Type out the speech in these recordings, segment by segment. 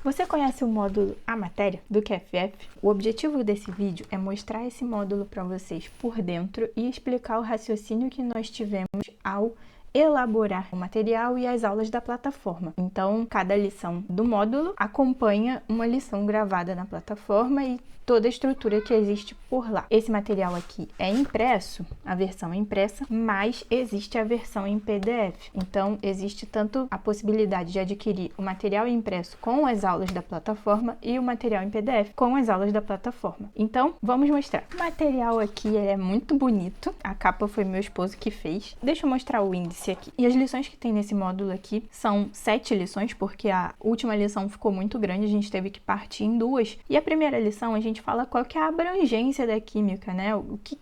Você conhece o módulo A Matéria do QFF? O objetivo desse vídeo é mostrar esse módulo para vocês por dentro e explicar o raciocínio que nós tivemos ao elaborar o material e as aulas da plataforma. Então, cada lição do módulo acompanha uma lição gravada na plataforma e toda a estrutura que existe por lá. Esse material aqui é impresso, a versão é impressa, mas existe a versão em PDF. Então, existe tanto a possibilidade de adquirir o material impresso com as aulas da plataforma e o material em PDF com as aulas da plataforma. Então, vamos mostrar. O material aqui ele é muito bonito, a capa foi meu esposo que fez. Deixa eu mostrar o índice aqui. E as lições que tem nesse módulo aqui são 7 lições, porque a última lição ficou muito grande, a gente teve que partir em duas. E a primeira lição a gente fala qual que é a abrangência da química, né?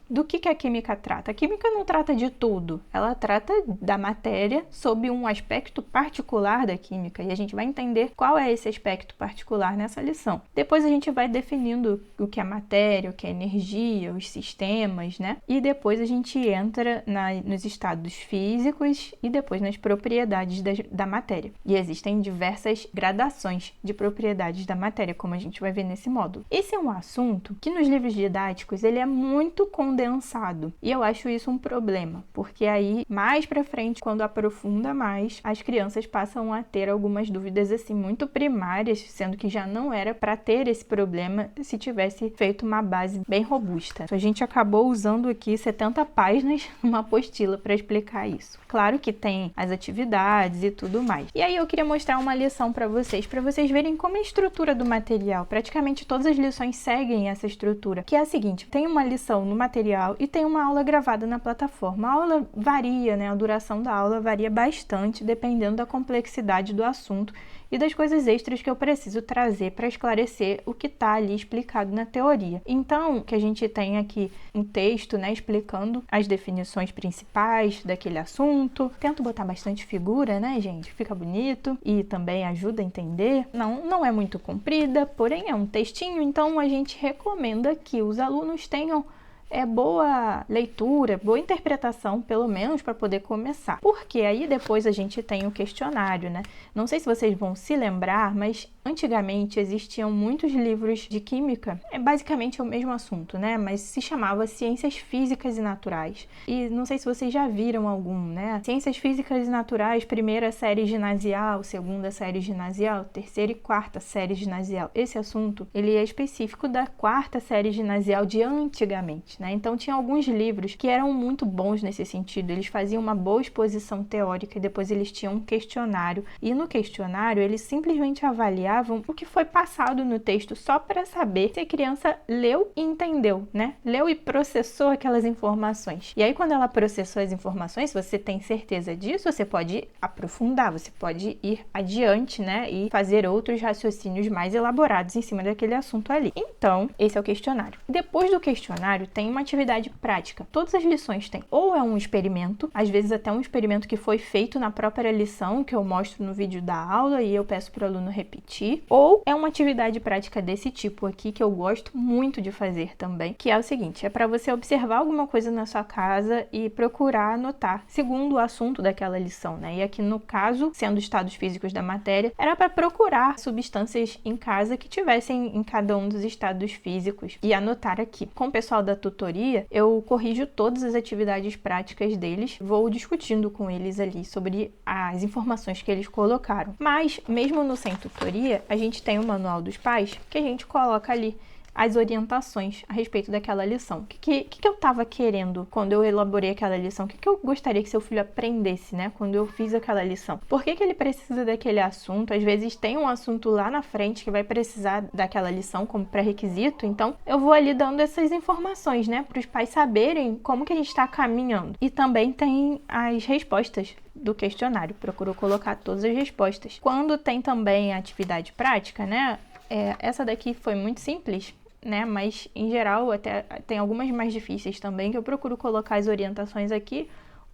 Do que a química trata. A química não trata de tudo, ela trata da matéria sob um aspecto particular da química, e a gente vai entender qual é esse aspecto particular nessa lição. Depois a gente vai definindo o que é matéria, o que é energia, os sistemas, né? E depois a gente entra nos estados físicos e depois nas propriedades da matéria. E existem diversas gradações de propriedades da matéria, como a gente vai ver nesse módulo. Esse é um assunto que nos livros didáticos ele é muito condensado, e eu acho isso um problema, porque aí mais pra frente, quando aprofunda mais, as crianças passam a ter algumas dúvidas assim muito primárias, sendo que já não era para ter esse problema se tivesse feito uma base bem robusta. A gente acabou usando aqui 70 páginas numa apostila para explicar isso. Claro que tem as atividades e tudo mais. E aí eu queria mostrar uma lição para vocês verem como é a estrutura do material. Praticamente todas as lições seguem essa estrutura, que é a seguinte: tem uma lição no material e tem uma aula gravada na plataforma. A aula varia, né? A duração da aula varia bastante dependendo da complexidade do assunto e das coisas extras que eu preciso trazer para esclarecer o que está ali explicado na teoria. Então, que a gente tem aqui um texto, né, explicando as definições principais daquele assunto. Tento botar bastante figura, né, gente? Fica bonito e também ajuda a entender. Não é muito comprida, porém é um textinho, então a gente recomenda que os alunos tenham boa leitura, boa interpretação, pelo menos para poder começar. Porque aí depois a gente tem o questionário, né? Não sei se vocês vão se lembrar, mas antigamente existiam muitos livros de química, basicamente é o mesmo assunto, né? Mas se chamava Ciências Físicas e Naturais. E não sei se vocês já viram algum, né? Ciências Físicas e Naturais, primeira série ginasial, segunda série ginasial, terceira e quarta série ginasial. Esse assunto, ele é específico da quarta série ginasial de antigamente, né? Então tinha alguns livros que eram muito bons nesse sentido, eles faziam uma boa exposição teórica e depois eles tinham um questionário, e no questionário eles simplesmente avaliavam o que foi passado no texto só para saber se a criança leu e entendeu, né? Leu e processou aquelas informações. E aí quando ela processou as informações, se você tem certeza disso, você pode aprofundar, você pode ir adiante, né? E fazer outros raciocínios mais elaborados em cima daquele assunto ali. Então, esse é o questionário. Depois do questionário, tem uma atividade prática. Todas as lições têm. Ou é um experimento, às vezes até um experimento que foi feito na própria lição, que eu mostro no vídeo da aula e eu peço para o aluno repetir. Ou é uma atividade prática desse tipo aqui, que eu gosto muito de fazer também, que é o seguinte: é para você observar alguma coisa na sua casa e procurar anotar, segundo o assunto daquela lição, né? E aqui no caso, sendo estados físicos da matéria, era para procurar substâncias em casa que tivessem em cada um dos estados físicos e anotar aqui. Com o pessoal da tutoria, eu corrijo todas as atividades práticas deles, vou discutindo com eles ali sobre as informações que eles colocaram. Mas, mesmo no sem tutoria, a gente tem o manual dos pais que a gente coloca ali as orientações a respeito daquela lição. O que eu estava querendo quando eu elaborei aquela lição? O que eu gostaria que seu filho aprendesse, né? Quando eu fiz aquela lição? Por que ele precisa daquele assunto? Às vezes tem um assunto lá na frente que vai precisar daquela lição como pré-requisito, então eu vou ali dando essas informações, né? Para os pais saberem como que a gente está caminhando. E também tem as respostas do questionário, procuro colocar todas as respostas. Quando tem também a atividade prática, né? Essa daqui foi muito simples, né? Mas em geral até tem algumas mais difíceis também, que eu procuro colocar as orientações aqui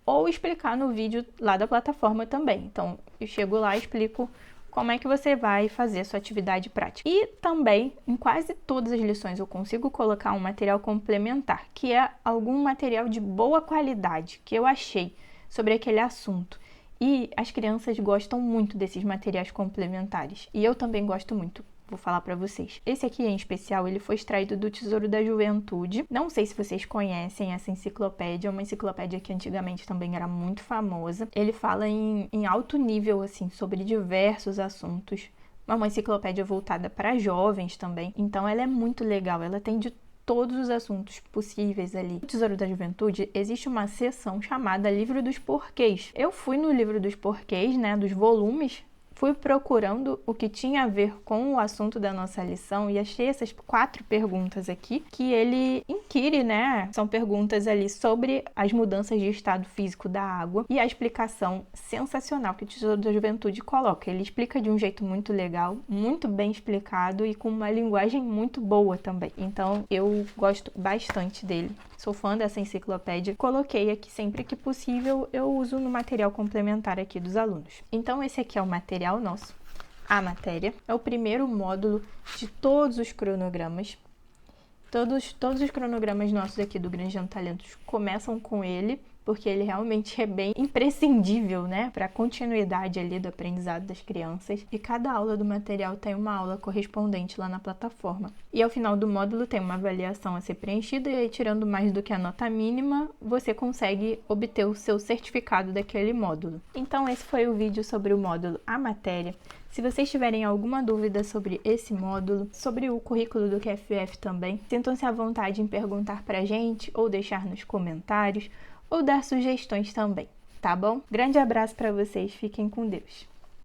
ou explicar no vídeo lá da plataforma também. Então eu chego lá e explico como é que você vai fazer a sua atividade prática. E também, em quase todas as lições, eu consigo colocar um material complementar, que é algum material de boa qualidade que eu achei sobre aquele assunto. E as crianças gostam muito desses materiais complementares. E eu também gosto muito. Vou falar para vocês. Esse aqui em especial, ele foi extraído do Tesouro da Juventude. Não sei se vocês conhecem essa enciclopédia, uma enciclopédia que antigamente também era muito famosa. Ele fala em alto nível, assim, sobre diversos assuntos. É uma enciclopédia voltada para jovens também. Então ela é muito legal, ela tem de todos os assuntos possíveis ali. No Tesouro da Juventude existe uma seção chamada Livro dos Porquês. Eu fui no Livro dos Porquês, né, dos volumes, fui procurando o que tinha a ver com o assunto da nossa lição e achei essas 4 perguntas aqui que ele inquire, né? São perguntas ali sobre as mudanças de estado físico da água e a explicação sensacional que o Tesouro da Juventude coloca. Ele explica de um jeito muito legal, muito bem explicado e com uma linguagem muito boa também. Então eu gosto bastante dele. Sou fã dessa enciclopédia. Coloquei aqui sempre que possível, eu uso no material complementar aqui dos alunos. Então esse aqui é o material nosso, a matéria. É o primeiro módulo de todos os cronogramas. Todos os cronogramas nossos aqui do Granjeando Talentos começam com ele, porque ele realmente é bem imprescindível, né, para a continuidade ali do aprendizado das crianças. E cada aula do material tem uma aula correspondente lá na plataforma. E ao final do módulo tem uma avaliação a ser preenchida e aí, tirando mais do que a nota mínima, você consegue obter o seu certificado daquele módulo. Então esse foi o vídeo sobre o módulo A Matéria. Se vocês tiverem alguma dúvida sobre esse módulo, sobre o currículo do QFF também, sintam-se à vontade em perguntar pra gente ou deixar nos comentários ou dar sugestões também, tá bom? Grande abraço para vocês, fiquem com Deus!